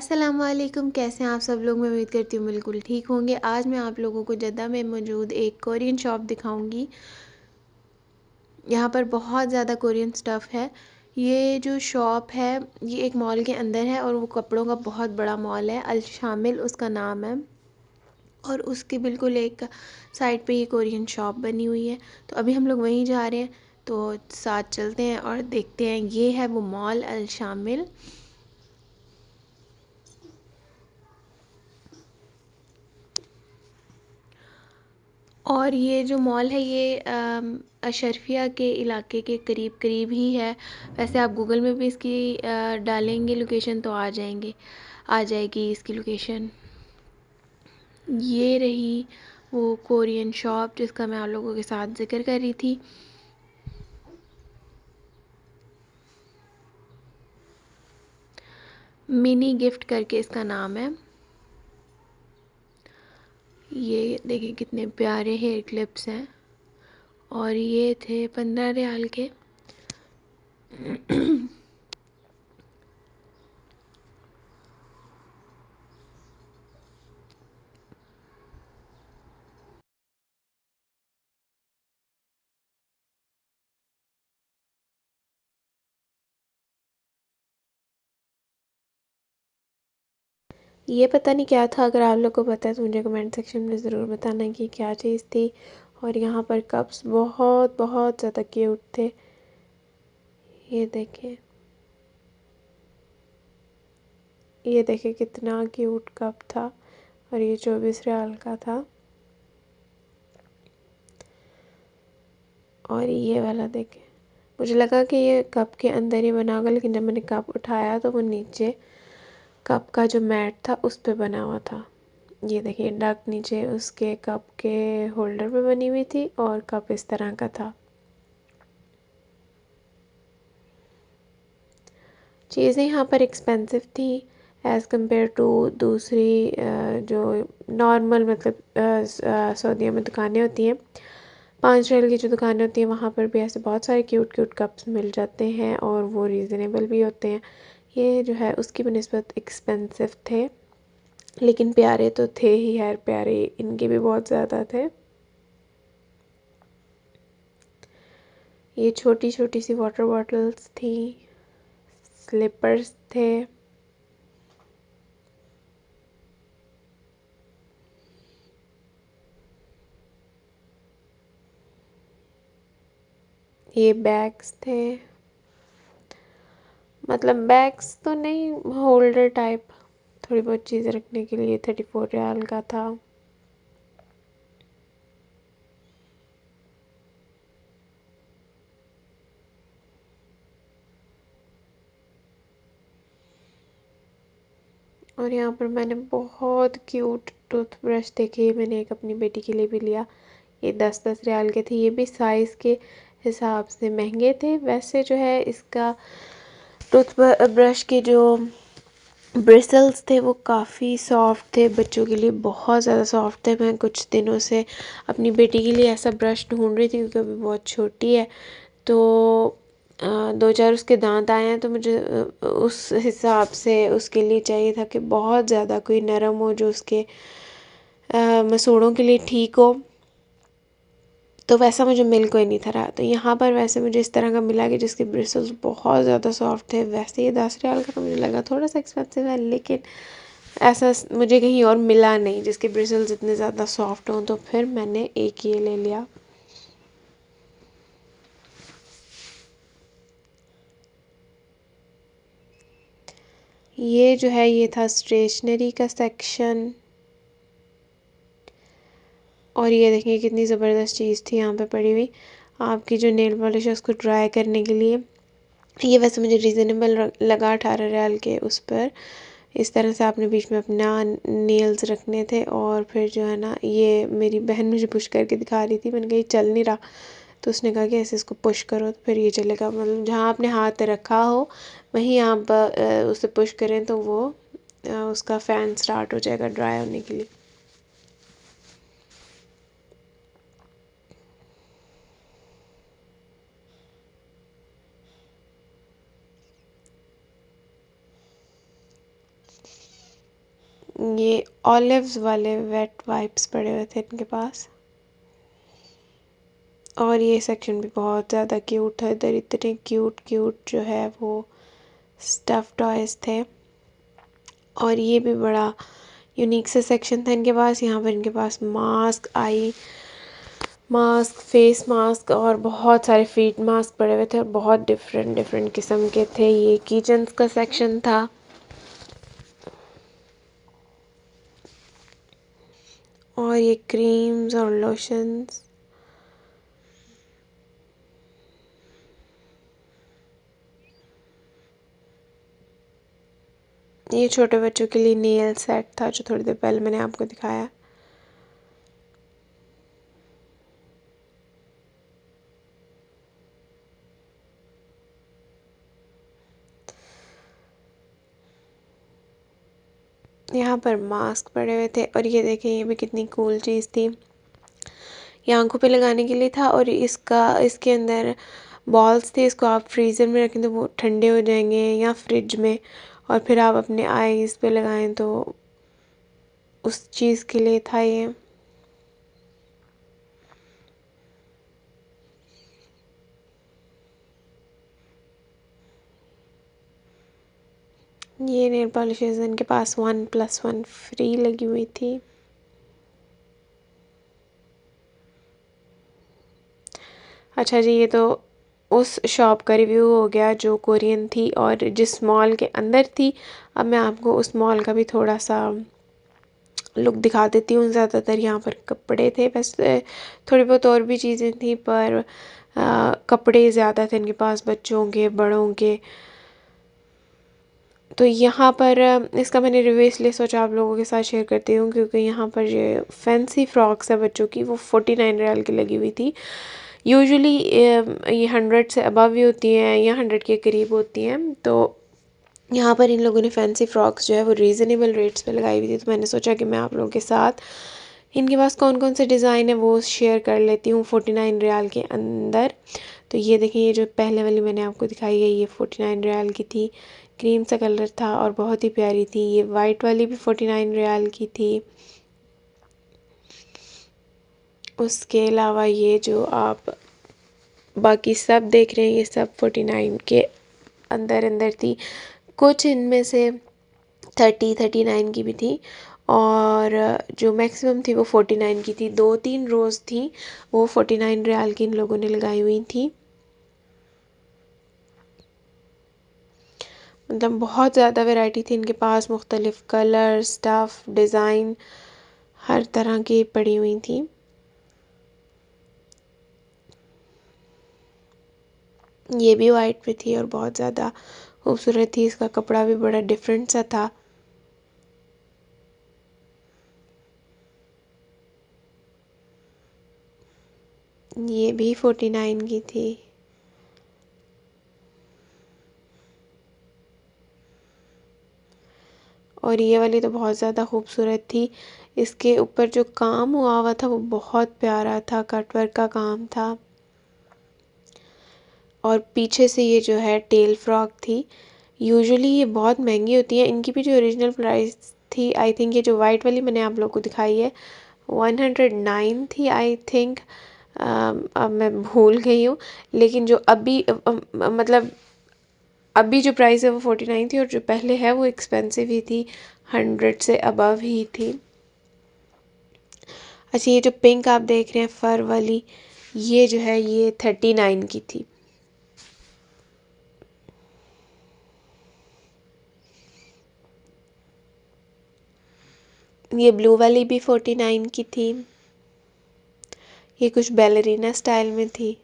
अस्सलामुअलैकुम, कैसे हैं आप सब लोग। मैं उम्मीद करती हूँ बिल्कुल ठीक होंगे। आज मैं आप लोगों को जद्दा में मौजूद एक कोरियन शॉप दिखाऊंगी। यहाँ पर बहुत ज़्यादा कोरियन स्टफ़ है। ये जो शॉप है ये एक मॉल के अंदर है और वो कपड़ों का बहुत बड़ा मॉल है। अल शामिल उसका नाम है और उसके बिल्कुल एक साइड पे ये कोरियन शॉप बनी हुई है। तो अभी हम लोग वहीं जा रहे हैं, तो साथ चलते हैं और देखते हैं। ये है वो मॉल अल शामिल। और ये जो मॉल है ये अशरफिया के इलाके के करीब करीब ही है। वैसे आप गूगल में भी इसकी डालेंगे लोकेशन तो आ जाएगी इसकी लोकेशन। ये रही वो कोरियन शॉप जिसका मैं आप लोगों के साथ जिक्र कर रही थी। मिनी गिफ्ट करके इसका नाम है। ये देखिए कितने प्यारे हेयर क्लिप्स हैं और ये थे 15 रियाल के। ये पता नहीं क्या था, अगर आप लोग को पता है तो मुझे कमेंट सेक्शन में ज़रूर बताना कि क्या चीज़ थी। और यहाँ पर कप्स बहुत बहुत ज़्यादा क्यूट थे। ये देखें, ये देखें कितना क्यूट कप था और ये 24 रियाल का था। और ये वाला देखें, मुझे लगा कि ये कप के अंदर ही बना होगा, लेकिन जब मैंने कप उठाया तो वो नीचे कप का जो मैट था उस पे बना हुआ था। ये देखिए डक नीचे उसके कप के होल्डर पे बनी हुई थी और कप इस तरह का था। चीज़ें यहाँ पर एक्सपेंसिव थी एज़ कम्पेयर टू दूसरी जो नॉर्मल मतलब सऊदीया में दुकानें होती हैं। 5 रियाल की जो दुकानें होती हैं वहाँ पर भी ऐसे बहुत सारे क्यूट क्यूट कप्स मिल जाते हैं और वो रीज़नेबल भी होते हैं। ये जो है उसकी बनिस्बत एक्सपेंसिव थे, लेकिन प्यारे तो थे ही यार, प्यारे इनके भी बहुत ज़्यादा थे। ये छोटी छोटी सी वाटर बॉटल्स थी, स्लीपर्स थे। ये बैग्स थे, मतलब बैग्स तो नहीं, होल्डर टाइप थोड़ी बहुत चीज़ें रखने के लिए। 34 रियाल का था। और यहाँ पर मैंने बहुत क्यूट टूथब्रश देखे। मैंने एक अपनी बेटी के लिए भी लिया। ये 10-10 रियाल के थे। ये भी साइज़ के हिसाब से महंगे थे। वैसे जो है इसका टूथ ब्रश के जो ब्रिसल्स थे वो काफ़ी सॉफ्ट थे, बच्चों के लिए बहुत ज़्यादा सॉफ्ट थे। मैं कुछ दिनों से अपनी बेटी के लिए ऐसा ब्रश ढूंढ रही थी क्योंकि अभी बहुत छोटी है। तो 2-4 उसके दांत आए हैं, तो मुझे उस हिसाब से उसके लिए चाहिए था कि बहुत ज़्यादा कोई नरम हो जो उसके मसूड़ों के लिए ठीक हो। तो वैसा मुझे मिल कोई नहीं था रहा। तो यहाँ पर वैसे मुझे इस तरह का मिला कि जिसके ब्रिसल्स बहुत ज़्यादा सॉफ्ट थे। वैसे ये 10 रियाल का तो मुझे लगा थोड़ा सा एक्सपेंसिव है, लेकिन ऐसा मुझे कहीं और मिला नहीं जिसके ब्रिसल्स इतने ज़्यादा सॉफ्ट हों। तो फिर मैंने एक ये ले लिया। ये जो है ये था स्टेशनरी का सेक्शन। और ये देखिए कितनी ज़बरदस्त चीज़ थी यहाँ पे पड़ी हुई, आपकी जो नेल पॉलिश है उसको ड्राई करने के लिए। ये वैसे मुझे रीज़नेबल लगा, 18 रियाल के उस पर। इस तरह से आपने बीच में अपना नेल्स रखने थे। और फिर जो है ना, ये मेरी बहन मुझे पुश करके दिखा रही थी। मैंने कहा ये चल नहीं रहा, तो उसने कहा कि ऐसे इसको पुश करो तो फिर ये चलेगा। मतलब जहाँ आपने हाथ रखा हो वहीं आप उसे पुश करें तो वो उसका फ़ैन स्टार्ट हो जाएगा ड्राई होने के लिए। ये ऑलिव्स वाले वेट वाइप्स पड़े हुए थे इनके पास। और ये सेक्शन भी बहुत ज़्यादा क्यूट था, इधर इतने क्यूट क्यूट जो है वो स्टफ़ टॉयज़ थे। और ये भी बड़ा यूनिक सा सेक्शन था इनके पास। यहाँ पर इनके पास mask, eye mask, face mask और बहुत सारे फीट मास्क पड़े हुए थे और बहुत डिफरेंट डिफरेंट किस्म के थे। ये किचन्स का सेक्शन था। और ये क्रीम्स और लोशंस। ये छोटे बच्चों के लिए नेल सेट था जो थोड़ी देर पहले मैंने आपको दिखाया। यहाँ पर मास्क पड़े हुए थे और ये देखें, ये भी कितनी कूल चीज़ थी। ये आंखों पे लगाने के लिए था और इसके अंदर बॉल्स थे। इसको आप फ्रीज़र में रखें तो वो ठंडे हो जाएंगे या फ्रिज में, और फिर आप अपने आईज़ पे लगाएं तो उस चीज़ के लिए था ये। ये नेल पॉलिशेस इनके पास 1+1 फ्री लगी हुई थी। अच्छा जी, ये तो उस शॉप का रिव्यू हो गया जो कोरियन थी और जिस मॉल के अंदर थी। अब मैं आपको उस मॉल का भी थोड़ा सा लुक दिखा देती हूँ। ज़्यादातर यहाँ पर कपड़े थे, वैसे थोड़ी बहुत और भी चीज़ें थी, पर कपड़े ज़्यादा थे इनके पास, बच्चों के, बड़ों के। तो यहाँ पर इसका मैंने रिव्यू इसलिए सोचा आप लोगों के साथ शेयर करती हूँ क्योंकि यहाँ पर ये फैंसी फ्रॉक्स है बच्चों की, वो 49 रियाल की लगी हुई थी। यूजुअली ये 100 से अबव ही होती हैं या 100 के करीब होती हैं। तो यहाँ पर इन लोगों ने फैंसी फ्रॉक्स जो है वो रीज़नेबल रेट्स पे लगाई हुई थी। तो मैंने सोचा कि मैं आप लोगों के साथ इनके पास कौन कौन से डिज़ाइन है वो शेयर कर लेती हूँ 49 रियाल के अंदर। तो ये देखिए, ये जो पहले वाली मैंने आपको दिखाई है ये 49 रियाल की थी। क्रीम सा कलर था और बहुत ही प्यारी थी। ये वाइट वाली भी 49 रियाल की थी। उसके अलावा ये जो आप बाकी सब देख रहे हैं ये सब 49 के अंदर अंदर थी। कुछ इनमें से 39 की भी थी और जो मैक्सिमम थी वो 49 की थी। 2-3 रोज़ थी वो 49 रियाल की इन लोगों ने लगाई हुई थी। मतलब बहुत ज़्यादा वैरायटी थी इनके पास, मुख्तलिफ़ कलर, स्टफ़, डिज़ाइन हर तरह की पड़ी हुई थी। ये भी वाइट में थी और बहुत ज़्यादा खूबसूरत थी। इसका कपड़ा भी बड़ा डिफरेंट सा था। ये भी 49 की थी। और ये वाली तो बहुत ज़्यादा खूबसूरत थी। इसके ऊपर जो काम हुआ हुआ था वो बहुत प्यारा था, कटवर्क का काम था। और पीछे से ये जो है टेल फ्रॉक थी। यूजुअली ये बहुत महंगी होती है। इनकी भी जो ओरिजिनल प्राइस थी, आई थिंक ये जो वाइट वाली मैंने आप लोग को दिखाई है 109 थी आई थिंक। अब मैं भूल गई हूँ, लेकिन जो अभी मतलब अभी जो प्राइस है वो 49 थी और जो पहले है वो एक्सपेंसिव ही थी, 100 से अबव ही थी। अच्छा, ये जो पिंक आप देख रहे हैं फर वाली, ये जो है ये 39 की थी। ये ब्लू वाली भी 49 की थी। ये कुछ बैलरीना स्टाइल में थी।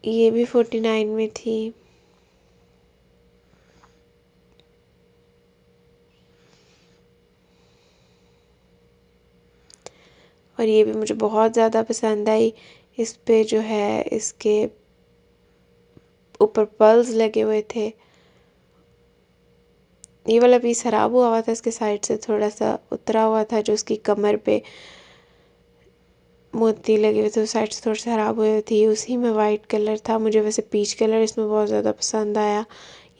ये भी 49 में थी। और ये भी मुझे बहुत ज़्यादा पसंद आई। इस पे जो है इसके ऊपर पर्ल्स लगे हुए थे। ये वाला पीस ख़राब हुआ हुआ था, इसके साइड से थोड़ा सा उतरा हुआ था। जो उसकी कमर पे मोती लगे हुए थे उस साइड से थोड़ी सी ख़राब हुई थी। उसी में वाइट कलर था। मुझे वैसे पीच कलर इसमें बहुत ज़्यादा पसंद आया।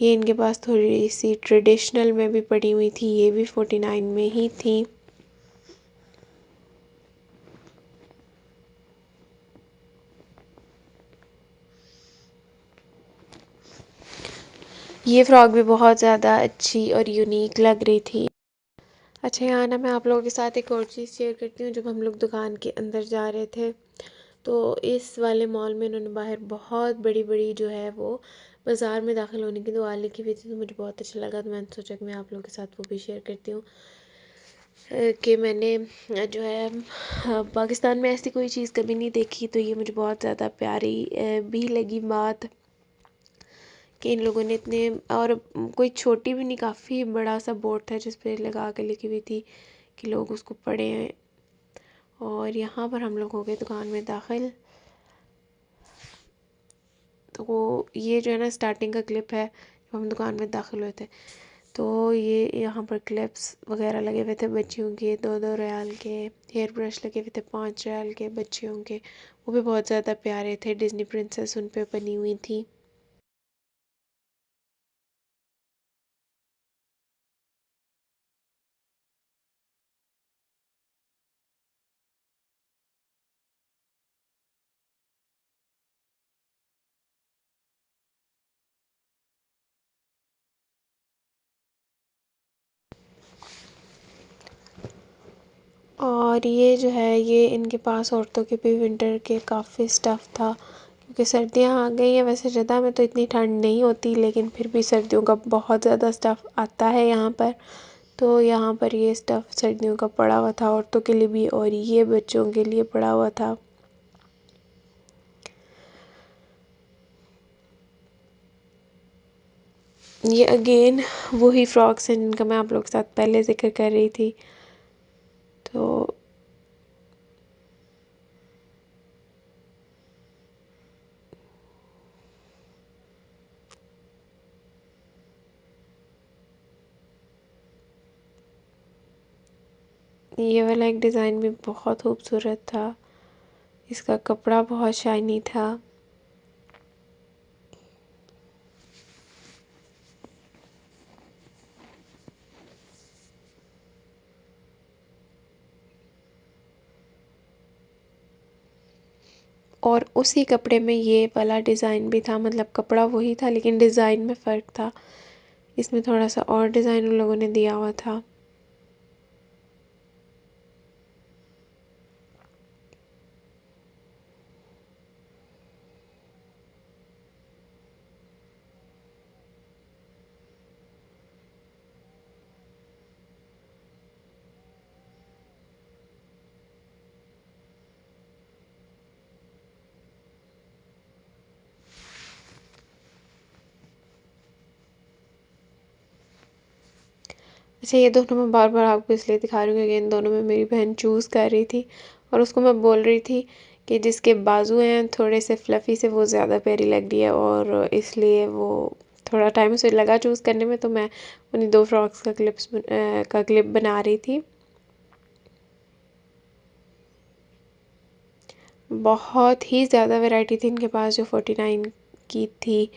ये इनके पास थोड़ी सी ट्रेडिशनल में भी पड़ी हुई थी, ये भी 49 में ही थी। ये फ्रॉक भी बहुत ज़्यादा अच्छी और यूनिक लग रही थी। अच्छा, यहाँ ना मैं आप लोगों के साथ एक और चीज़ शेयर करती हूँ। जब हम लोग दुकान के अंदर जा रहे थे तो इस वाले मॉल में इन्होंने बाहर बहुत बड़ी बड़ी जो है वो बाज़ार में दाखिल होने की दुआ लिखी हुई थी, तो मुझे बहुत अच्छा लगा। तो मैंने सोचा कि मैं आप लोगों के साथ वो भी शेयर करती हूँ कि मैंने जो है पाकिस्तान में ऐसी कोई चीज़ कभी नहीं देखी। तो ये मुझे बहुत ज़्यादा प्यारी भी लगी बात कि इन लोगों ने इतने, और कोई छोटी भी नहीं, काफ़ी बड़ा सा बोर्ड था जिस पे लगा के लिखी हुई थी कि लोग उसको पढ़ें। और यहाँ पर हम लोग हो गए दुकान में दाखिल। तो ये जो है ना स्टार्टिंग का क्लिप है जब हम दुकान में दाखिल हुए थे। तो ये यहाँ पर क्लिप्स वगैरह लगे हुए थे बच्चियों के, 2-2 रियाल के। हेयर ब्रश लगे हुए थे 5 रियाल के बच्चियों के, वो भी बहुत ज़्यादा प्यारे थे। डिज्नी प्रिंसेस उन पे बनी हुई थी। और ये जो है ये इनके पास औरतों के भी विंटर के काफ़ी स्टफ़ था, क्योंकि सर्दियाँ आ गई हैं। वैसे जद्दा में तो इतनी ठंड नहीं होती, लेकिन फिर भी सर्दियों का बहुत ज़्यादा स्टफ़ आता है यहाँ पर। तो यहाँ पर ये स्टफ़ सर्दियों का पड़ा हुआ था औरतों के लिए भी, और ये बच्चों के लिए पड़ा हुआ था। ये अगेन वही फ्रॉक्स हैं जिनका मैं आप लोग के साथ पहले ज़िक्र कर रही थी। तो ये वाला एक डिज़ाइन भी बहुत खूबसूरत था, इसका कपड़ा बहुत शाइनी था। और उसी कपड़े में ये वाला डिज़ाइन भी था, मतलब कपड़ा वही था लेकिन डिज़ाइन में फ़र्क था। इसमें थोड़ा सा और डिज़ाइन उन लोगों ने दिया हुआ था। अच्छा, ये दोनों मैं बार बार आपको इसलिए दिखा रही हूँ क्योंकि इन दोनों में मेरी बहन चूज़ कर रही थी, और उसको मैं बोल रही थी कि जिसके बाजू हैं थोड़े से फ्लफ़ी से वो ज़्यादा प्यारी लग रही है, और इसलिए वो थोड़ा टाइम उसे लगा चूज़ करने में। तो मैं उन्हीं 2 फ्रॉक्स का क्लिप बना रही थी। बहुत ही ज़्यादा वैरायटी थी इनके पास जो 49 की थी।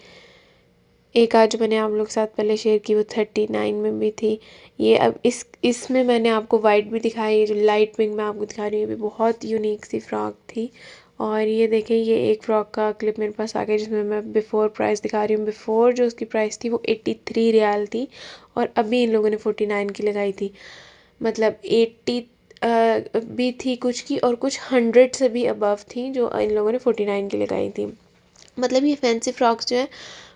एक आज मैंने आप लोग के साथ पहले शेयर की, वो 39 में भी थी। ये अब इसमें मैंने आपको वाइट भी दिखाई, ये जो लाइट पिंक मैं आपको दिखा रही हूँ, ये भी बहुत यूनिक सी फ़्रॉक थी। और ये देखें, ये एक फ़्रॉक का क्लिप मेरे पास आ गया जिसमें मैं बिफ़ोर प्राइस दिखा रही हूँ। बिफ़ोर जो उसकी प्राइस थी वो 83 रियाल थी, और अभी इन लोगों ने 49 की लगाई थी। मतलब 80 भी थी कुछ की, और कुछ 100 से भी अबव थी जो इन लोगों ने 49 की लगाई थी। मतलब ये फैंसी फ्रॉक्स जो हैं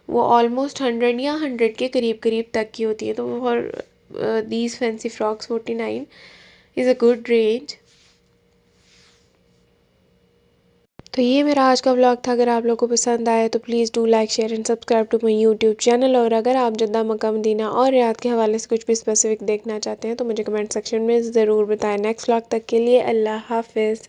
वो ऑलमोस्ट 100 या 100 के करीब करीब तक की होती है। तो for these fancy frocks 49 is a good range. तो ये मेरा आज का व्लॉग था। अगर आप लोगों को पसंद आया तो please do like share and subscribe to my YouTube channel. और अगर आप जद्दा, मक्का, मदीना और रियाद के हवाले से कुछ भी स्पेसिफिक देखना चाहते हैं तो मुझे कमेंट सेक्शन में ज़रूर बताएं। नेक्स्ट व्लॉग तक के लिए अल्लाह हाफिज़।